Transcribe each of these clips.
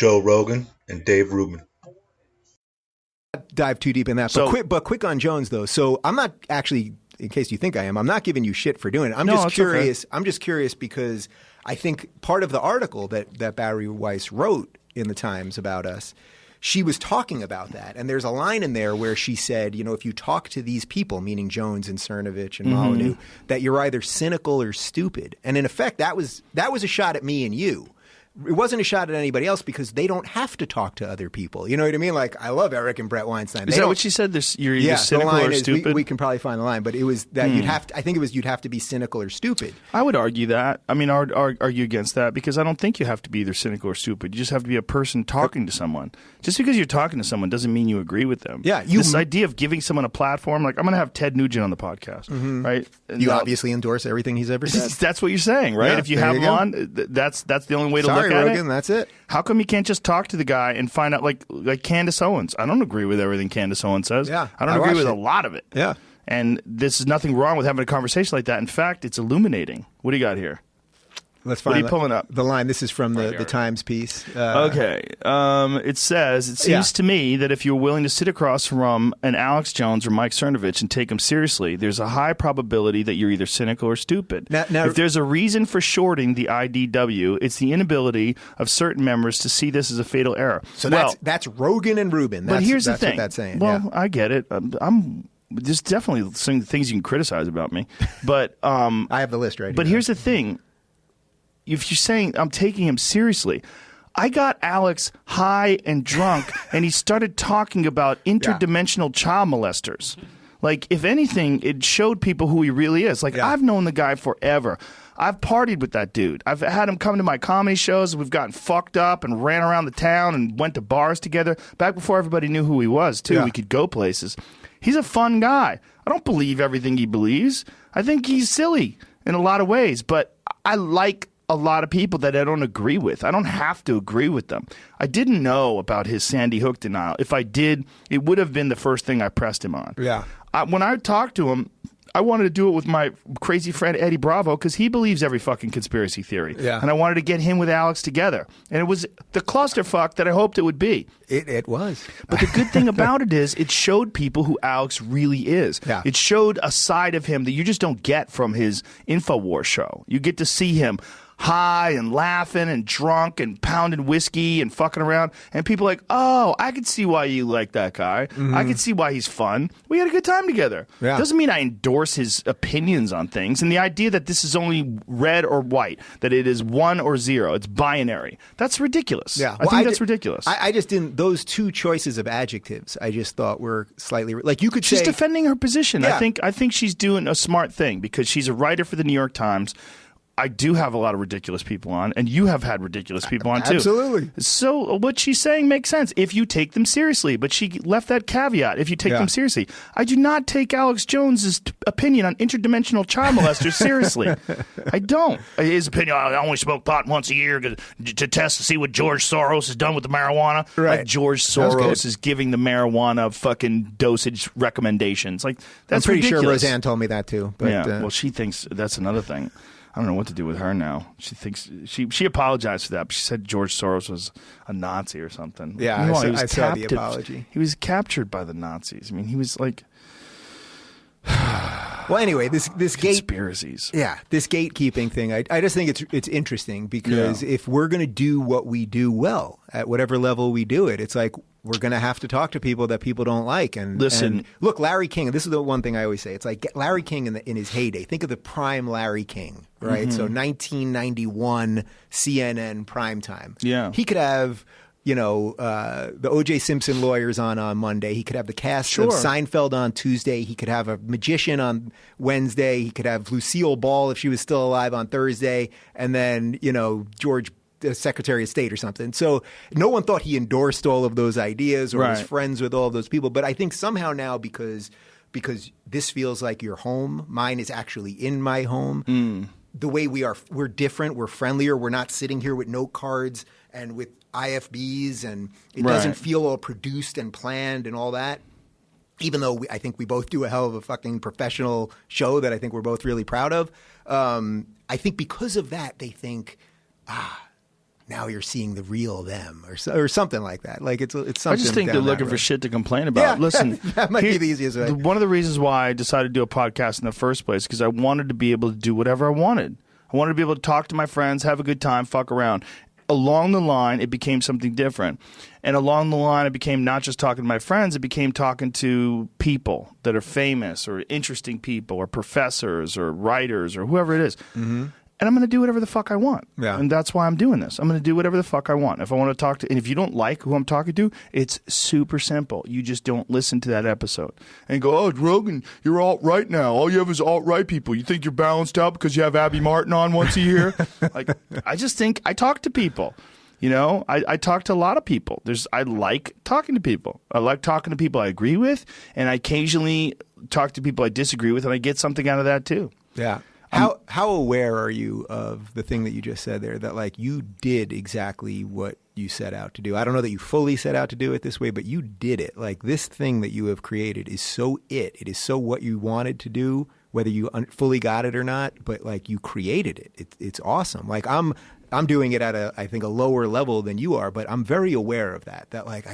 Joe Rogan, and Dave Ruben. Dive too deep in that. But quick on Jones, though. So I'm not actually, in case you think I am, I'm not giving you shit for doing it. I'm just curious. Okay. I'm just curious because I think part of the article that Barry Weiss wrote in the Times about us, she was talking about that. And there's a line in there where she said, if you talk to these people, meaning Jones and Cernovich and Molyneux, that you're either cynical or stupid. And in effect, that was a shot at me and you. It wasn't a shot at anybody else because they don't have to talk to other people. You know what I mean? Like, I love Eric and Brett Weinstein. Is that what she said? You're either cynical or stupid? We can probably find the line, but it was that you'd have to be cynical or stupid. I would argue that. I mean, argue against that because I don't think you have to be either cynical or stupid. You just have to be a person talking to someone. Just because you're talking to someone doesn't mean you agree with them. Yeah, this idea of giving someone a platform, like I'm going to have Ted Nugent on the podcast, right? You obviously endorse everything he's ever said. That's what you're saying, right? Yeah, if you have him on, that's the only way to look at Rogan, it. Rogan, that's it. How come you can't just talk to the guy and find out, like Candace Owens? I don't agree with everything Candace Owens says. Yeah, I don't agree with a lot of it. Yeah. And there's nothing wrong with having a conversation like that. In fact, it's illuminating. What do you got here? Let's find what are you pulling up? The line. This is from the Times piece. Okay. It says, it seems to me that if you're willing to sit across from an Alex Jones or Mike Cernovich and take them seriously, there's a high probability that you're either cynical or stupid. Now, if there's a reason for shorting the IDW, it's the inability of certain members to see this as a fatal error. So that's Rogan and Ruben. But here's the thing. What that's saying. Well, I get it. There's definitely some things you can criticize about me. But I have the list right here. But here's the thing. If you're saying I'm taking him seriously, I got Alex high and drunk, and he started talking about interdimensional child molesters. Like, if anything, it showed people who he really is. Like, I've known the guy forever. I've partied with that dude. I've had him come to my comedy shows. We've gotten fucked up and ran around the town and went to bars together. Back before everybody knew who he was, too. We could go places. He's a fun guy. I don't believe everything he believes. I think he's silly in a lot of ways, but I like a lot of people that I don't agree with. I don't have to agree with them. I didn't know about his Sandy Hook denial. If I did, it would have been the first thing I pressed him on. Yeah. When I talked to him, I wanted to do it with my crazy friend Eddie Bravo because he believes every fucking conspiracy theory. Yeah. And I wanted to get him with Alex together. And it was the clusterfuck that I hoped it would be. It was. But the good thing about it is it showed people who Alex really is. Yeah. It showed a side of him that you just don't get from his InfoWars show. You get to see him high and laughing and drunk and pounding whiskey and fucking around. And people are like, oh, I could see why you like that guy. I could see why he's fun. We had a good time together. Yeah. Doesn't mean I endorse his opinions on things. And the idea that this is only red or white, that it is 1 or 0, it's binary. That's ridiculous. Yeah. I think that's ridiculous. I just didn't, those two choices of adjectives, I just thought were slightly, like you could say. She's defending her position. Yeah. I think she's doing a smart thing because she's a writer for the New York Times. I do have a lot of ridiculous people on, and you have had ridiculous people on too. Absolutely. So what she's saying makes sense if you take them seriously, but she left that caveat, if you take them seriously. I do not take Alex Jones's opinion on interdimensional child molesters seriously. I don't. His opinion, I only smoke pot once a year to test to see what George Soros has done with the marijuana. Right. Like George Soros is giving the marijuana fucking dosage recommendations. Like, that's I'm pretty ridiculous. sure Roseanne told me that too. But, yeah, well, she thinks that's another thing. I don't know what to do with her now. She thinks she apologized for that, but she said George Soros was a Nazi or something. Yeah, Meanwhile, I saw the apology. He was captured by the Nazis. I mean, he was like. Well, anyway, this conspiracies. This gatekeeping thing. I just think it's interesting because if we're going to do what we do well at whatever level we do it, it's like we're going to have to talk to people that people don't like. And listen, and look, Larry King. This is the one thing I always say. It's like Larry King in his heyday. Think of the prime Larry King, right? So 1991 CNN primetime. Yeah, he could have. The O.J. Simpson lawyers on Monday. He could have the cast of Seinfeld on Tuesday. He could have a magician on Wednesday. He could have Lucille Ball if she was still alive on Thursday. And then, George, the Secretary of State or something. So no one thought he endorsed all of those ideas or was friends with all of those people. But I think somehow now because this feels like your home, mine is actually in my home. The way we're different. We're friendlier. We're not sitting here with note cards and with IFBs, and it doesn't feel all produced and planned and all that. Even though I think we both do a hell of a fucking professional show that I think we're both really proud of. I think because of that, they think, now you're seeing the real them, or something like that. Like it's something. I just think they're looking for shit to complain about. Yeah, Listen, that might be the easiest way. One of the reasons why I decided to do a podcast in the first place because I wanted to be able to do whatever I wanted. I wanted to be able to talk to my friends, have a good time, fuck around. Along the line, it became something different. And along the line, it became not just talking to my friends, it became talking to people that are famous or interesting people or professors or writers or whoever it is. Mm-hmm. And I'm going to do whatever the fuck I want. Yeah. And that's why I'm doing this. I'm going to do whatever the fuck I want. If I want to talk to, and if you don't like who I'm talking to, it's super simple. You just don't listen to that episode and go, oh, Rogan, you're alt-right now. All you have is alt-right people. You think you're balanced out because you have Abby Martin on once a year? Like, I just think I talk to people. You know, I talk to a lot of people. I like talking to people. I like talking to people I agree with, and I occasionally talk to people I disagree with, and I get something out of that too. Yeah. How aware are you of the thing that you just said there, that like you did exactly what you set out to do? I don't know that you fully set out to do it this way, but you did it. Like this thing that you have created is so it is so what you wanted to do, whether you fully got it or not, but like you created it. It's awesome. Like I'm doing it at I think a lower level than you are, but I'm very aware of that like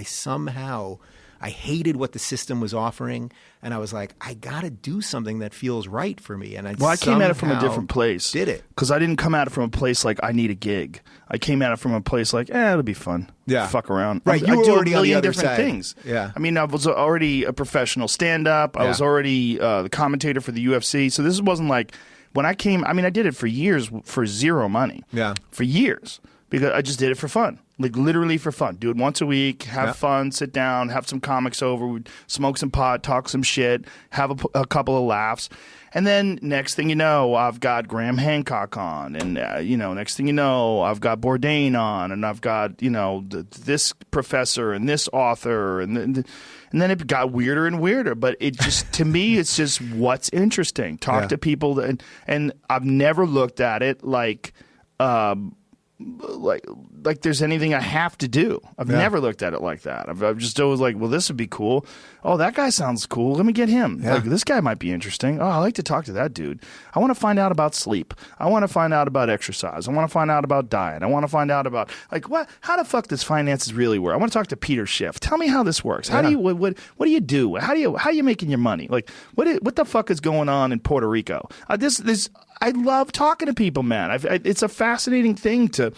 I hated what the system was offering, and I was like, I got to do something that feels right for me. And I came at it from a different place. Did it? Because I didn't come at it from a place like I need a gig. I came at it from a place like, it'll be fun. Yeah. Fuck around. Right. I do already a million on the other different side. things. Yeah. I mean, I was already a professional stand-up. I was already the commentator for the UFC. So this wasn't like when I came. I mean, I did it for years for zero money. Yeah. For years. Because I just did it for fun. Like literally for fun. Do it once a week, have fun, sit down, have some comics over, we'd smoke some pot, talk some shit, have a couple of laughs. And then next thing you know, I've got Graham Hancock on. And, next thing you know, I've got Bourdain on. And I've got, this professor and this author. And then it got weirder and weirder. But it just, to me, it's just what's interesting. Talk to people. And I've never looked at it like there's anything I have to do. I've never looked at it like that. I've just always like, well, this would be cool. Oh, that guy sounds cool. Let me get him. Yeah. Like, this guy might be interesting. Oh, I like to talk to that dude. I want to find out about sleep. I want to find out about exercise. I want to find out about diet. I want to find out about how the fuck does finances really work? I want to talk to Peter Schiff. Tell me how this works. How do you what do you do? How are you making your money? Like what the fuck is going on in Puerto Rico? I love talking to people, man. It's a fascinating thing to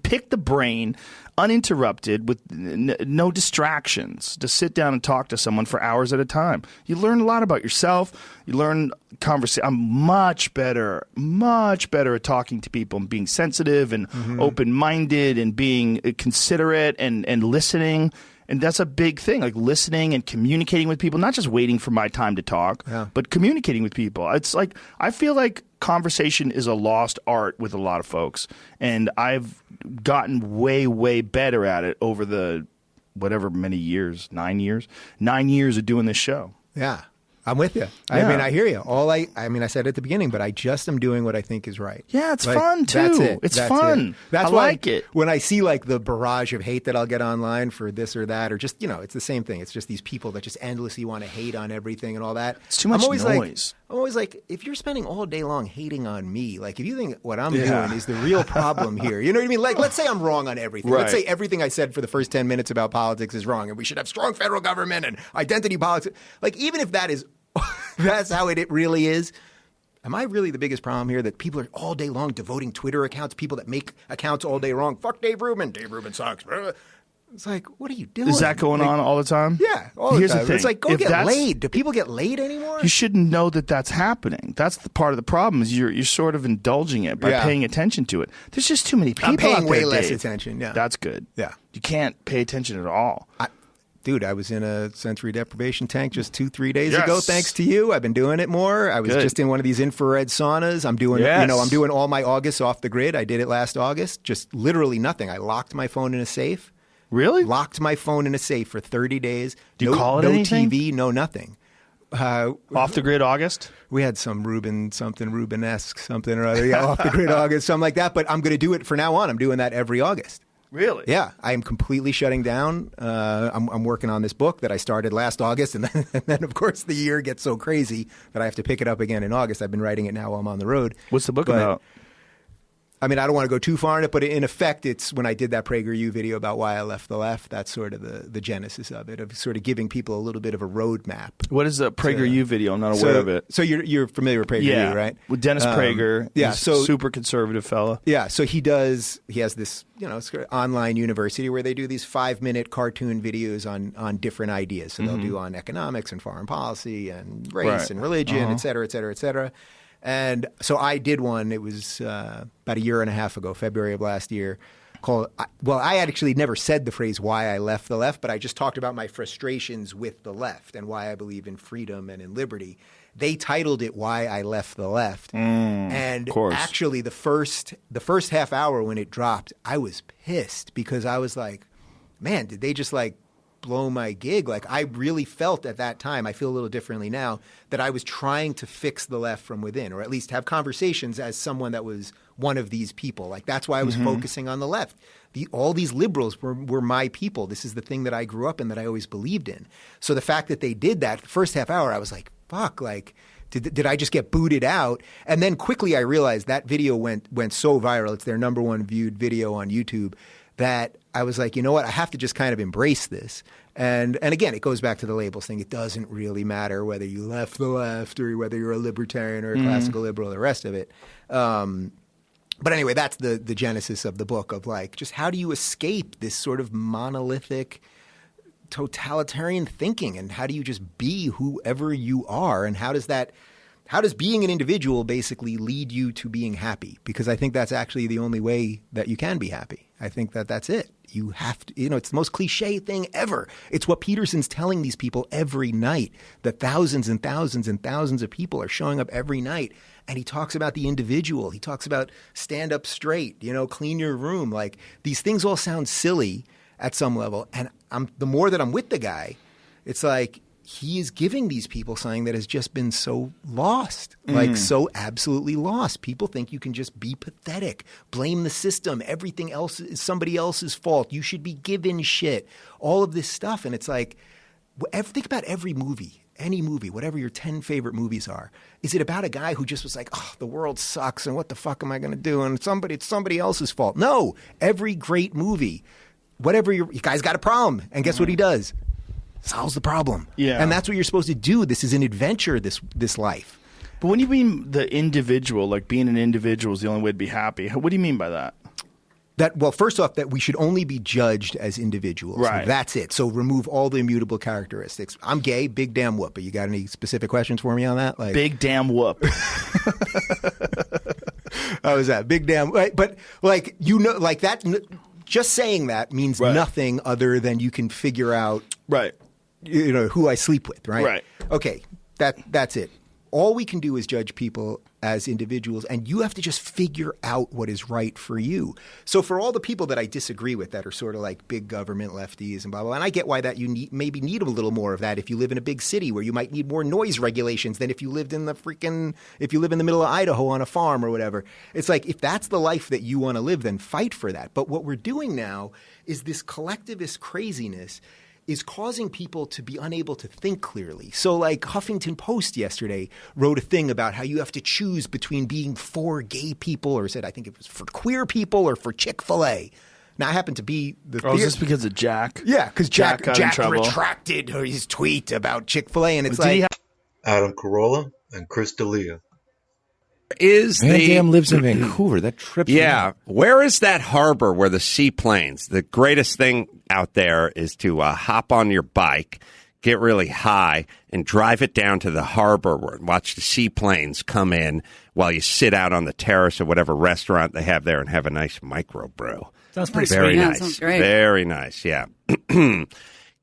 pick the brain uninterrupted with no distractions, to sit down and talk to someone for hours at a time. You learn a lot about yourself. You learn conversation. I'm much better at talking to people and being sensitive and open-minded and being considerate and listening. And that's a big thing, like listening and communicating with people, not just waiting for my time to talk, but communicating with people. It's like I feel like conversation is a lost art with a lot of folks. And I've gotten way, way better at it over the whatever many years, 9 years of doing this show. Yeah. I'm with you. I mean, I hear you. I said at the beginning, but I just am doing what I think is right. Yeah, it's fun too. That's it. It's fun. That's I like it. When I see like the barrage of hate that I'll get online for this or that, or just, it's the same thing. It's just these people that just endlessly want to hate on everything and all that. It's too much noise. I'm always like, if you're spending all day long hating on me, like if you think what I'm doing is the real problem here, you know what I mean? Like, let's say I'm wrong on everything. Right. Let's say everything I said for the first 10 minutes about politics is wrong and we should have strong federal government and identity politics. Like, even if that is that's how it really is. Am I really the biggest problem here that people are all day long devoting Twitter accounts, people that make accounts all day long? Fuck Dave Ruben. Dave Ruben sucks. It's like, what are you doing? Is that going on all the time? Yeah, all the time. Here's the thing. It's like, go get laid. Do people get laid anymore? You shouldn't know that that's happening. That's the part of the problem is you're sort of indulging it by paying attention to it. There's just too many people I'm paying out there, way less Dave. attention. Yeah, that's good. Yeah, you can't pay attention at all. Dude, I was in a sensory deprivation tank just 2-3 days ago. Thanks to you, I've been doing it more. I was just in one of these infrared saunas. I'm doing, I'm doing all my August off the grid. I did it last August. Just literally nothing. I locked my phone in a safe. Really? Locked my phone in a safe for 30 days. Do you call it anything? No TV, no nothing. Off the grid August? We had some Ruben-esque something or other. Yeah, off the grid August, something like that. But I'm going to do it from now on. I'm doing that every August. Really? Yeah, I am completely shutting down. I'm working on this book that I started last August, and then of course the year gets so crazy that I have to pick it up again in August. I've been writing it now while I'm on the road. What's the book about? I mean, I don't want to go too far in it, but in effect, it's when I did that PragerU video about why I left the left, that's sort of the genesis of it, of sort of giving people a little bit of a roadmap. What is a PragerU video? I'm not aware of it. So you're familiar with PragerU, right? With Dennis Prager. Yeah. So super conservative fella. Yeah. So he has this, online university where they do these 5-minute cartoon videos on different ideas. So they'll do on economics and foreign policy and race and religion, et cetera, et cetera, et cetera. And so I did one, it was about a year and a half ago, February of last year, I actually never said the phrase why I left the left, but I just talked about my frustrations with the left and why I believe in freedom and in liberty. They titled it Why I Left the Left. And actually the first half hour when it dropped, I was pissed because I was like, man, did they just blow my gig? I really felt at that time, I feel a little differently now, that I was trying to fix the left from within, or at least have conversations as someone that was one of these people. That's why I was focusing on the left. All these liberals were my people. This is the thing that I grew up in, that I always believed in. So the fact that they did that, the first half hour, I was like, fuck, did I just get booted out? And then quickly I realized that video went so viral. It's their number one viewed video on YouTube, that I was like, you know what? I have to just kind of embrace this. And again, it goes back to the labels thing. It doesn't really matter whether you left the left or whether you're a libertarian or a classical liberal, the rest of it. But anyway, that's the genesis of the book of just how do you escape this sort of monolithic totalitarian thinking, and how do you just be whoever you are, and how does being an individual basically lead you to being happy? Because I think that's actually the only way that you can be happy. I think that's it. You have to, it's the most cliche thing ever. It's what Peterson's telling these people every night, that thousands and thousands and thousands of people are showing up every night. And he talks about the individual. He talks about stand up straight, clean your room. These things all sound silly at some level. And the more that I'm with the guy, it's like he is giving these people something that has just been so lost, so absolutely lost. People think you can just be pathetic, blame the system. Everything else is somebody else's fault. You should be given shit, all of this stuff. And it's like, think about every movie, any movie, whatever your 10 favorite movies are. Is it about a guy who just was like, oh, the world sucks and what the fuck am I going to do? And it's somebody else's fault. No, every great movie, whatever your guy's got a problem. And guess what he does? Solves the problem. Yeah. And that's what you're supposed to do. This is an adventure, this life. But when you mean the individual, being an individual is the only way to be happy, what do you mean by that? Well, first off, that we should only be judged as individuals. Right. That's it. So remove all the immutable characteristics. I'm gay, big damn whoop. You got any specific questions for me on that? Big damn whoop. How was that? Big damn. But that, just saying that means nothing other than you can figure out. Right. Who I sleep with, right? Right. Okay, that's it. All we can do is judge people as individuals, and you have to just figure out what is right for you. So for all the people that I disagree with that are sort of like big government lefties and blah, blah, blah, and I get why that you maybe need a little more of that if you live in a big city where you might need more noise regulations than if you lived in if you live in the middle of Idaho on a farm or whatever. It's like, if that's the life that you want to live, then fight for that. But what we're doing now is this collectivist craziness is causing people to be unable to think clearly. So Huffington Post yesterday wrote a thing about how you have to choose between being for gay people, or said, I think it was for queer people, or for Chick-fil-A. Now, I happen to be the is this because of Jack? Yeah, because Jack retracted his tweet about Chick-fil-A, and it's Adam Carolla and Chris Delia. Van Damme lives in Vancouver. That trips me out. Where is that harbor where the seaplanes? The greatest thing out there is to hop on your bike, get really high, and drive it down to the harbor and watch the seaplanes come in while you sit out on the terrace of whatever restaurant they have there and have a nice microbrew. Sounds pretty Very sweet. nice. Yeah, sounds great. Very nice, yeah.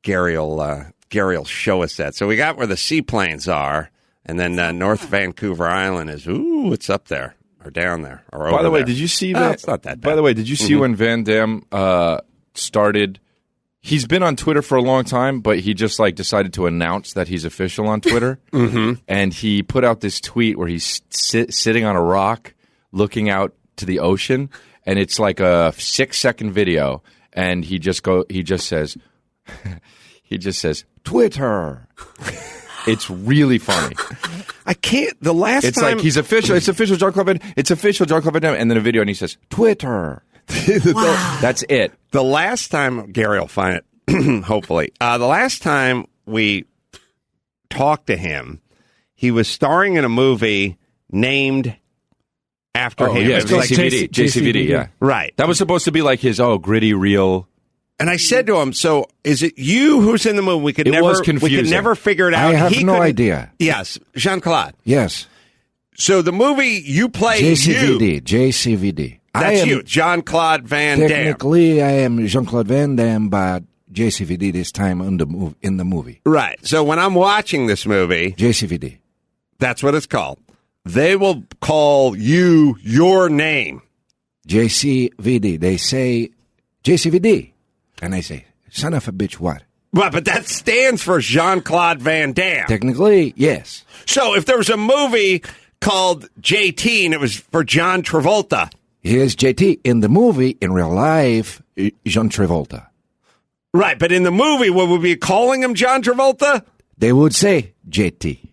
Gary will show us that. So we got where the seaplanes are. And then North Vancouver Island is, it's up there or down there or over By the way, there. did you see that? It's not that bad. By the way, did you see when Van Damme started? He's been on Twitter for a long time, but he just decided to announce that he's official on Twitter. And he put out this tweet where he's sitting on a rock looking out to the ocean, and it's like a 6-second video, and he just says Twitter. It's really funny. I can't. The last It's time like he's official. It's official, Jean-Claude Van Damme. It's official, Jean-Claude Van Damme. And then a video, and he says, Twitter. That's it. The last time, Gary will find it, hopefully. The last time we talked to him, he was starring in a movie named after him. Yeah, It was like JCVD, yeah. Right. That was supposed to be like his, gritty, real. And I said to him, so is it you who's in the movie? We could was we confusing. could never figure it out. I have He no couldn't- idea. Yes, Jean-Claude. Yes. So the movie you play JCVD. That's you, Jean-Claude Van Damme. Technically, I am Jean-Claude Van Damme, but JCVD this time in the movie. Right. So when I'm watching this movie, JCVD. that's what it's called. They will call you your name. JCVD. They say JCVD. And I say, son of a bitch, what? But that stands for Jean-Claude Van Damme. Technically, yes. So if there was a movie called JT and it was for John Travolta. Here's JT. In the movie, in real life, John Travolta. Right, but in the movie, would we be calling him John Travolta? They would say JT.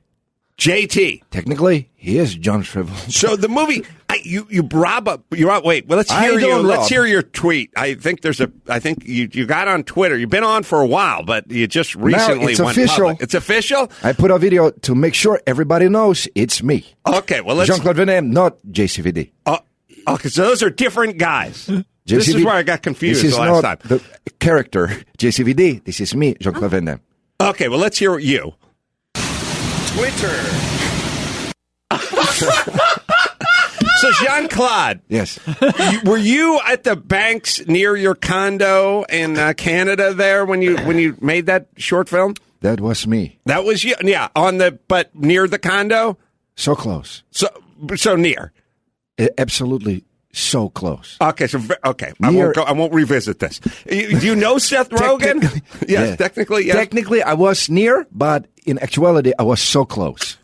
JT. Technically, he is John Travolta. So the movie, you rob up. You're out. Wait, well, let's hear you. Let's hear your tweet. I think you got on Twitter. You've been on for a while, but you just recently it's went official. public. It's official. I put a video to make sure everybody knows it's me. Okay, well, let's. Jean-Claude Van Damme, not JCVD. Okay, so those are different guys. This is JCVD, where I got confused this is the last not time. the character JCVD. This is me, Jean-Claude Van Damme. Okay, well, let's hear you. Twitter. So, Jean-Claude. Yes. Were you at the banks near your condo in Canada there when you made that short film? That was me. That was you. Yeah, but near the condo? So close. So near. Absolutely so close. Okay, I won't revisit this. Do you know Seth Rogen? Yes, technically, yes. Technically, I was near, but in actuality, I was so close.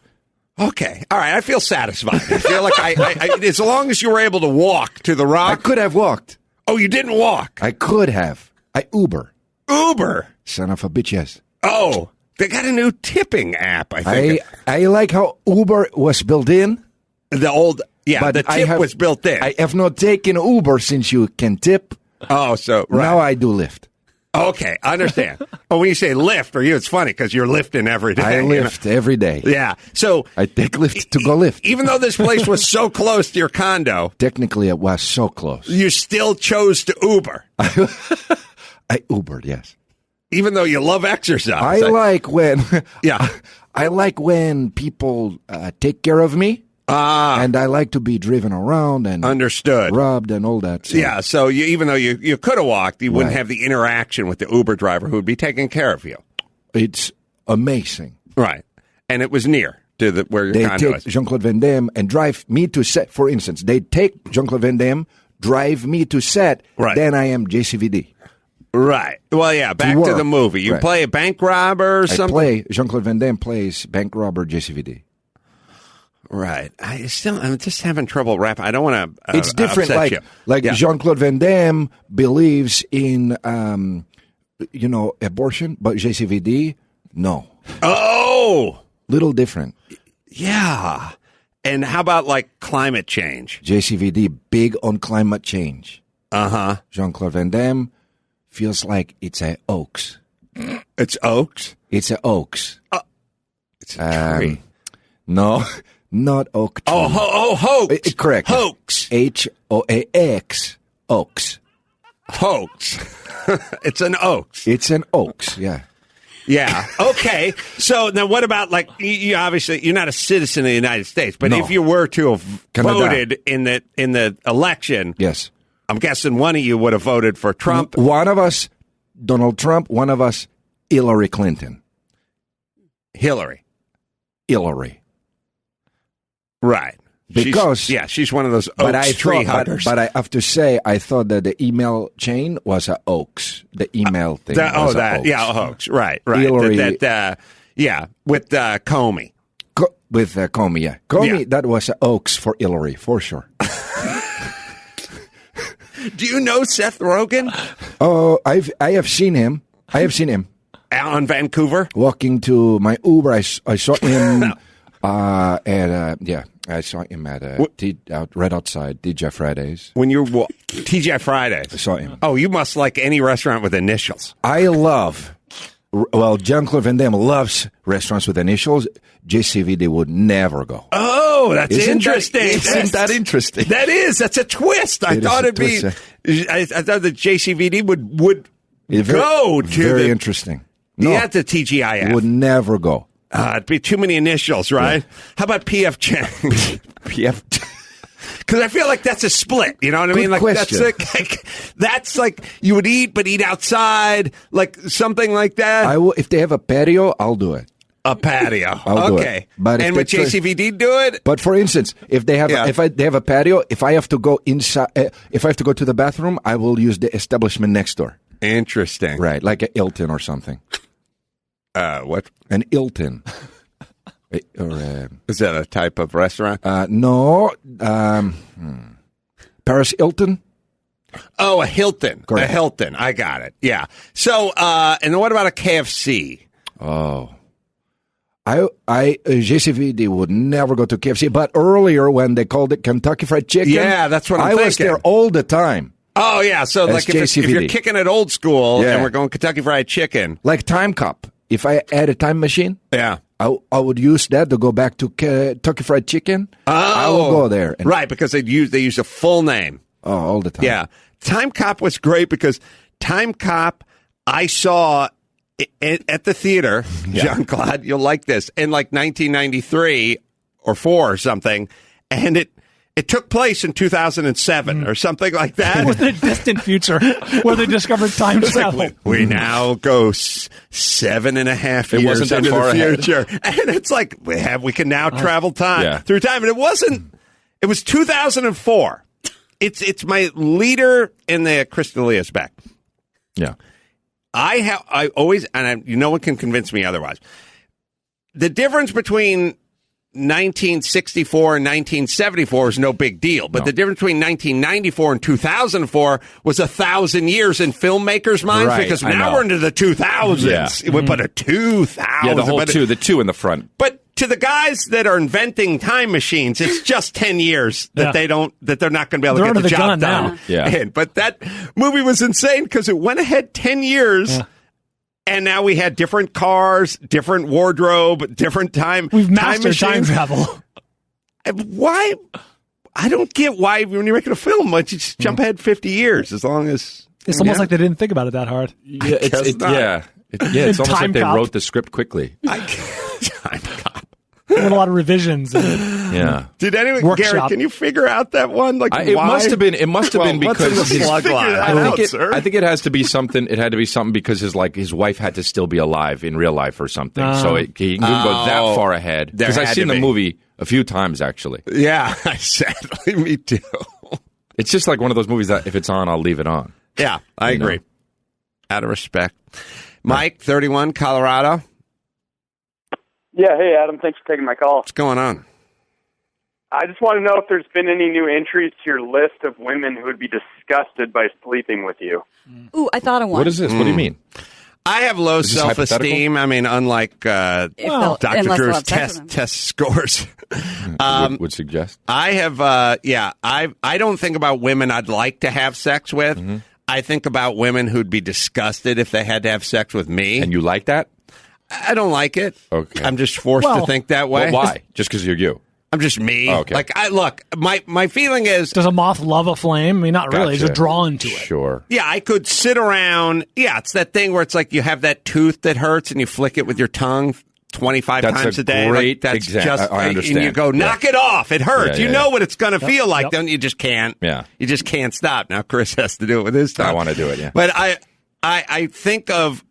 Okay, all right. I feel satisfied. I feel like I as long as you were able to walk to the Rock. I could have walked. Oh, you didn't walk. I could have. I Uber. Uber. Son of a bitch, yes. Oh, they got a new tipping app. I think I like how Uber was built in. The old. Yeah, but the tip was built in. I have not taken Uber since you can tip. Oh, so right. Now I do Lyft. Okay, I understand. When you say Lyft for you, it's funny because you're lifting every day. I lift every day. Yeah, so I take Lyft to go lift. Even though this place was so close to your condo, technically it was so close. You still chose to Uber. I Ubered, yes. Even though you love exercise, I like when. Yeah, I like when people take care of me. And I like to be driven around and understood, rubbed and all that. So. Yeah, so even though you could have walked, you wouldn't have the interaction with the Uber driver who would be taking care of you. It's amazing, right? And it was near to where your condo is. They take Jean-Claude Van Damme and drive me to set. For instance, they take Jean-Claude Van Damme, drive me to set. Right. Then I am JCVD. Right. Well, yeah. Back to the movie. You play a bank robber or something. Jean-Claude Van Damme plays bank robber JCVD. Right. I'm just having trouble wrapping. I don't want to. It's different. Like Jean-Claude Van Damme believes in, abortion, but JCVD, no. Oh, little different. Yeah. And how about like climate change? JCVD big on climate change. Jean-Claude Van Damme feels like it's a oaks. It's oaks. It's a oaks. It's a tree. No. Not oak tree. Hoax. Correct. Hoax. Hoax. Oaks. Hoax. It's an oaks. It's an oaks, yeah. Yeah. Okay. So now what about you obviously you're not a citizen of the United States, but if you were to have voted in the election, yes. I'm guessing one of you would have voted for Trump. One of us, Donald Trump, one of us, Hillary Clinton. Hillary. Right. Because she's one of those oaks tree huggers. But I have to say, I thought that the email chain was a oaks. The email thing. Was oaks. Yeah, hoax. Right. Hillary, with Comey. With Comey, yeah. Comey, that was a oaks for Hillary, for sure. Do you know Seth Rogen? Oh, I have seen him. on Vancouver? Walking to my Uber, I saw him I saw him at right outside DJ Fridays. When you were TGI Fridays? I saw him. Oh, you must like any restaurant with initials. I love... Well, Jean-Claude Van Damme loves restaurants with initials. JCVD would never go. Oh, that's interesting. Isn't that interesting? That is. That's a twist. I thought it'd be. I thought that JCVD would go to very interesting. No, yeah, the TGIF. Would never go. It'd be too many initials, right? Yeah. How about PF Chang? PF. Because I feel like that's a split. You know what I mean? Like question. that's like you would eat, but eat outside, like something like that. I will, if they have a patio, I'll do it. A patio, I'll do okay. It. But and would JCVD do it? But for instance, if they have they have a patio, if I have to go inside, if I have to go to the bathroom, I will use the establishment next door. Interesting, right? Like a Hilton or something. What? An Hilton. Is that a type of restaurant? No. Paris Hilton? Oh, a Hilton. Correct. A Hilton. I got it. Yeah. So, and then what about a KFC? Oh. JCVD would never go to KFC, but earlier when they called it Kentucky Fried Chicken. Yeah, that's what I'm thinking. I was there all the time. Oh, yeah. So, like, if you're kicking it old school and we're going Kentucky Fried Chicken. Like Time Cop. If I had a time machine. Yeah. I would use that to go back to Kentucky Fried Chicken. Oh, I will go there. Right, because they use a full name. Oh, all the time. Yeah. Time Cop was great because Time Cop I saw at the theater, Jean-Claude, you'll like this, in like 1993 or 4 or something, and it took place in 2007 or something like that. With the distant future, where they discovered time travel. Like, we now go 7.5 years wasn't that into far the future. And it's like, we can now travel time through time. And it was 2004. It's my leader in the Chris Delia's back. Yeah. I always, and no one can convince me otherwise. The difference between 1964 and 1974 is no big deal, but the difference between 1994 and 2004 was 1,000 years in filmmakers' minds because now we're into the 2000s. Yeah. We put a 2000. Yeah, the whole the 2 in the front. But to the guys that are inventing time machines, it's just 10 years that they're not going to be able to get the job done. Yeah. But that movie was insane because it went ahead 10 years. Yeah. And now we had different cars, different wardrobe, different time. We've mastered time travel. Why? I don't get why when you're making a film, why don't you just jump ahead 50 years as long as... It's almost like they didn't think about it that hard. Yeah, it's almost like they wrote the script quickly. Time Cop. With a lot of revisions. Yeah. Did anyone, Garrett, can you figure out that one? Like, it why? must have been because I think it has to be something. It had to be something because his wife had to still be alive in real life or something. So he couldn't go that far ahead. Because I've seen the movie a few times actually. Yeah, sadly, me too. It's just like one of those movies that if it's on, I'll leave it on. Yeah, I agree. Out of respect. Mike, 31, Colorado. Yeah, hey, Adam. Thanks for taking my call. What's going on? I just want to know if there's been any new entries to your list of women who would be disgusted by sleeping with you. Ooh, I thought of one. What is this? What do you mean? I have low self-esteem. I mean, unlike Dr. Drew's test scores. Would suggest. I have, I don't think about women I'd like to have sex with. Mm-hmm. I think about women who'd be disgusted if they had to have sex with me. And you like that? I don't like it. Okay. I'm just forced to think that way. Well, why? Just because you're you? I'm just me. Oh, okay. Like, my feeling is... Does a moth love a flame? I mean, not really. Just drawn to it. Sure. Yeah, I could sit around... Yeah, it's that thing where it's like you have that tooth that hurts and you flick it with your tongue 25 times a day. Great that's example. I understand. And you go, knock it off. It hurts. You know what it's going to feel like. Then you just can't. Yeah. You just can't stop. Now Chris has to do it with his tongue. I want to do it, yeah. But I think of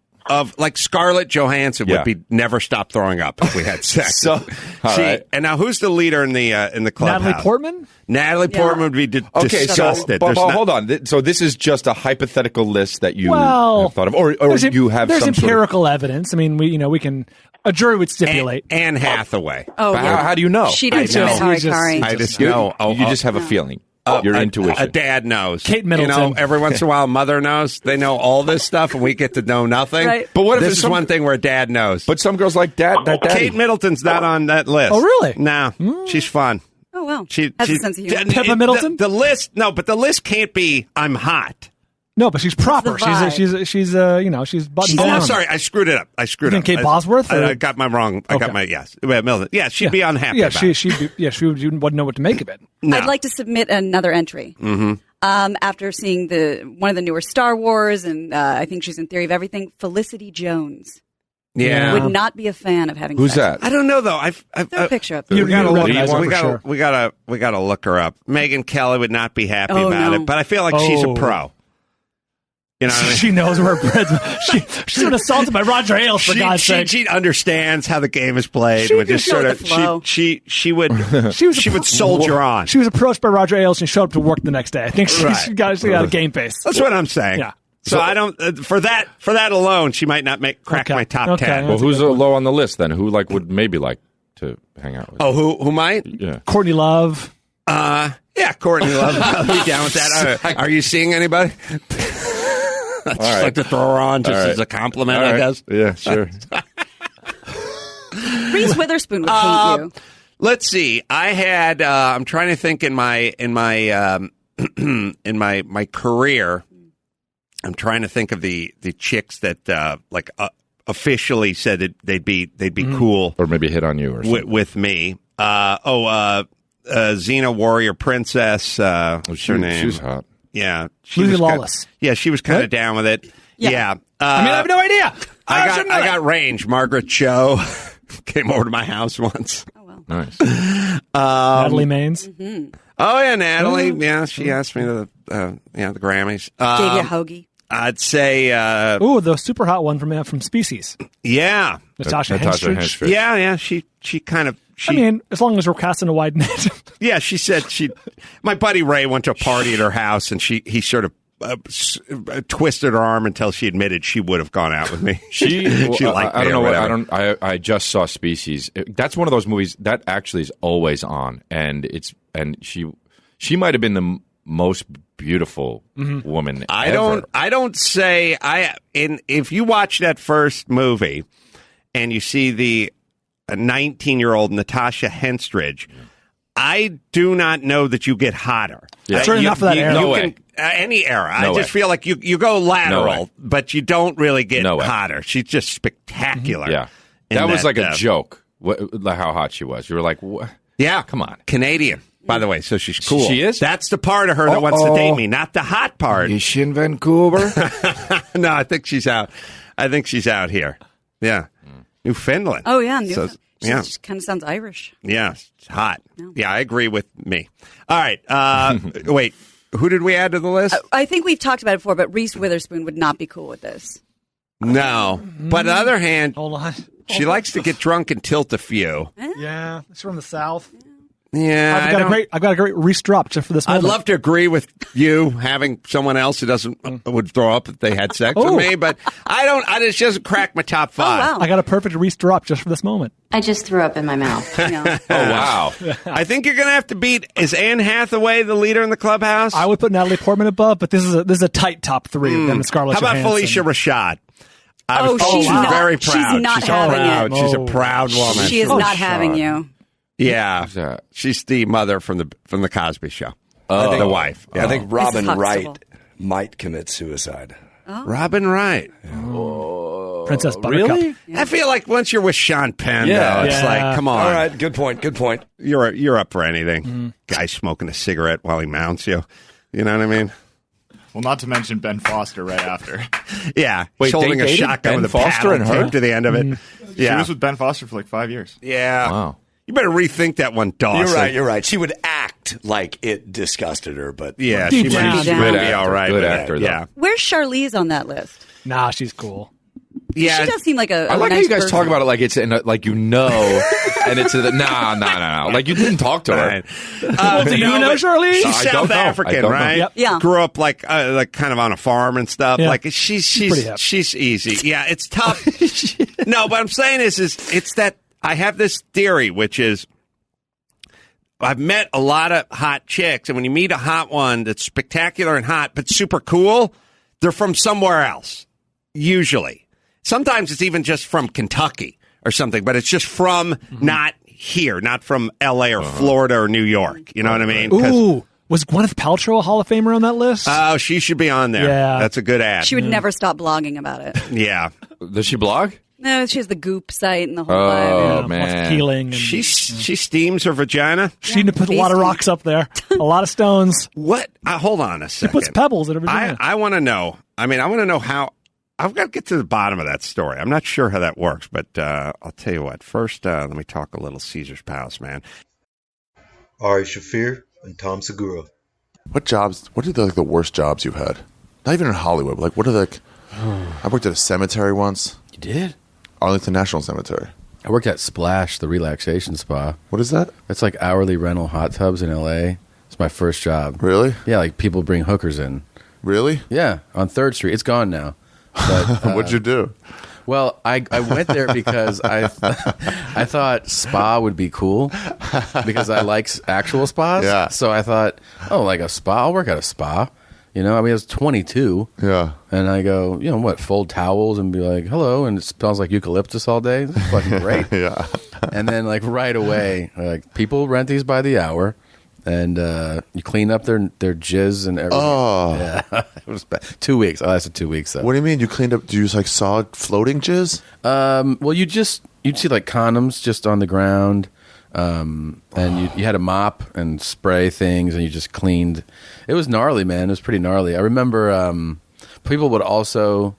like Scarlett Johansson would never stop throwing up if we had sex. And now who's the leader in the clubhouse? Natalie Portman? Natalie Portman would be disgusted. But hold on. So this is just a hypothetical list that you have thought of, or you have there's some empirical evidence. I mean, we can. A jury would stipulate. Anne Hathaway. Oh, how do you know? She didn't do it. I just know. You just have a feeling. Your intuition. A dad knows. Kate Middleton. You know, every once in a while, mother knows. They know all this stuff, and we get to know nothing. Right. But what if this it's is one thing where a dad knows? But some girls like daddy. Kate Middleton's not on that list. Oh, really? No, she's fun. Oh, wow. She Has a sense of humor. Pippa Middleton? The list, no, but the list can't be I'm hot. No, but she's proper. That's the vibe. She's buttoned Oh, down. I'm sorry. I screwed it up. You think Kate Bosworth? I got my wrong. I got my yes. Middleton. Yeah, she'd be unhappy. Yeah, about it. she wouldn't know what to make of it. No. I'd like to submit another entry. Mm-hmm. After seeing one of the newer Star Wars, and I think she's in Theory of Everything, Felicity Jones. Yeah. Would not be a fan of having Who's sex. that? I don't know though. Throw a picture up. We gotta recognize her we for gotta sure. we gotta look her up. Megan Kelly would not be happy Oh, about no. it, but I feel like she's a pro. You know what I mean? She knows where she's been assaulted by Roger Ailes, for God's sake. She understands how the game is played. She Would can just feel sort the of flow. she would She would soldier on. She was approached by Roger Ailes and showed up to work the next day. I think she got a game face. That's what I'm saying. Yeah. So I don't for that alone, she might not crack Okay. my top Okay. 10. Well, who's low on the list then? Who would maybe like to hang out with? Oh, who might? Yeah. Courtney Love. Yeah, Courtney Love. I'll be down with that. Are you seeing anybody? I just like to throw her on just as a compliment, I guess. Yeah, sure. Reese Witherspoon would hate you. Let's see. I had. I'm trying to think in my in my career. I'm trying to think of the chicks that officially said that they'd be cool Or maybe hit on you or something. with me. Xena Warrior Princess. What's her name? She's hot. Yeah, Lucy Lawless. She was kind of down with it. Yeah. I have no idea. I got range. Margaret Cho came over to my house once. Oh, well. Nice. Natalie Maines. Oh yeah, Natalie. Yeah, she asked me to the Grammys. Gave you a hoagie. I'd say The super hot one from Species. yeah. Natasha Henstridge. Yeah. She kind of I mean, as long as we're casting a wide net. yeah, she said my buddy Ray went to a party at her house and he sort of twisted her arm until she admitted she would have gone out with me. She liked me. I don't know or what whatever. I just saw Species. That's one of those movies that actually is always on, and she might have been the most beautiful woman. Ever. I don't say if you watch that first movie and you see the 19-year-old Natasha Henstridge, I do not know that you get hotter. Yeah. That's enough for that era. No way. Any era. No I just way. feel like you go lateral, No way. but you don't really get No way. hotter. She's just spectacular. Yeah, in that was like a uh, joke. How hot she was. You were like, what? Yeah, Come on. Canadian, by the way, so she's cool. She is? That's the part of her that wants to date me, not the hot part. Is she in Vancouver? No, I think she's out. I think she's out here. Yeah, Newfoundland. Oh, yeah. She kind of sounds Irish. Yeah, it's hot. No. Yeah, I agree with me. All right. Wait, who did we add to the list? I think we've talked about it before, but Reese Witherspoon would not be cool with this. No. But on the other hand, Hold on. she likes to get drunk and tilt a few. Yeah, it's from the South. Yeah, I've got a great Reese drop just for this I'd moment. love to agree with you having someone else who would throw up if they had sex with me, but I don't. It just doesn't crack my top five. wow. I got a perfect Reese drop just for this moment. I just threw up in my mouth. Yeah. Oh wow. I think you're going to have to beat. Is Anne Hathaway the leader in the clubhouse? I would put Natalie Portman above, but this is a tight top three of them and Scarlett How about Johansson. Felicia Rashad? She's not- very proud. she's not having proud. it. She's a proud woman. She is not having you. Yeah, Who's that? she's the mother from the Cosby Show. think- The wife. Yeah. I think Robin Mrs. Wright Huxtable. might commit suicide. Robin Wright. Princess Buttercup. Really? I feel like once you're with Sean Penn, Yeah. though, it's Yeah. like, come on. All right, good point. Good point. You're up for anything. Guy smoking a cigarette while he mounts you. You know what I mean? Well, not to mention Ben Foster right after. Yeah. Wait, He's holding they a dated shotgun Ben with a Foster paddle and her? taped to the end of it. She Yeah. was with Ben Foster for like 5 years. Yeah. Wow. You better rethink that one, Dawson. You're right. She would act like it disgusted her, but Yeah, Deep she down. might Deep be down. all right. Good with actor, that. though. Yeah. Where's Charlize on that list? Nah, she's cool. Yeah. She does seem like a I like nice how you guys person. talk about it like it's in a, like and it's no. Like you didn't talk to her. Right. Do you know Charlize? She's I don't South know. I African, don't know. right? Yep. Yeah. Grew up like kind of on a farm and stuff. Yeah. Like she's pretty hip. she's easy. Yeah, it's tough. No, what I'm saying is it's that I have this theory, which is I've met a lot of hot chicks, and when you meet a hot one that's spectacular and hot but super cool, they're from somewhere else, usually. Sometimes it's even just from Kentucky or something, but it's just from not here, not from L.A. or Florida or New York. You know what I mean? Ooh. Was Gwyneth Paltrow a Hall of Famer on that list? Oh, she should be on there. Yeah. That's a good ad. She would never stop blogging about it. Yeah. Does she blog? No, she has the Goop site and the whole Oh, vibe. man. Keeling. And, She steams her vagina. she need to put a lot of rocks up there. A lot of stones. What? Hold on a She second. puts pebbles in her vagina. I want to know. I mean, I want to know how. I've got to get to the bottom of that story. I'm not sure how that works, but I'll tell you what. First, let me talk a little Caesar's Palace, man. Ari Shaffir and Tom Segura. What jobs? What are the worst jobs you've had? Not even in Hollywood. But like, what are the? I worked at a cemetery once. You did? Arlington National Cemetery. I worked at Splash, the relaxation spa. What is that? It's like hourly rental hot tubs in L.A. It's my first job. Really? Yeah, like people bring hookers in. Really? Yeah, on 3rd Street. It's gone now. But, What'd you do? Well, I went there because I thought spa would be cool because I like actual spas. Yeah. So I thought, oh, like a spa? I'll work at a spa. You know, I mean, I was 22. Yeah. And I go, you know what, fold towels and be like, hello, and it smells like eucalyptus all day. This is fucking great. Yeah. And then, like, right away, like, people rent these by the hour, and you clean up their jizz and everything. Oh. Yeah. It was bad. 2 weeks. I lasted 2 weeks, though. What do you mean? You cleaned up? Do you use like solid floating jizz? Well, you'd see, like, condoms just on the ground. And you had a mop and spray things, and you just cleaned. It was gnarly, man. It was pretty gnarly. I remember people would also.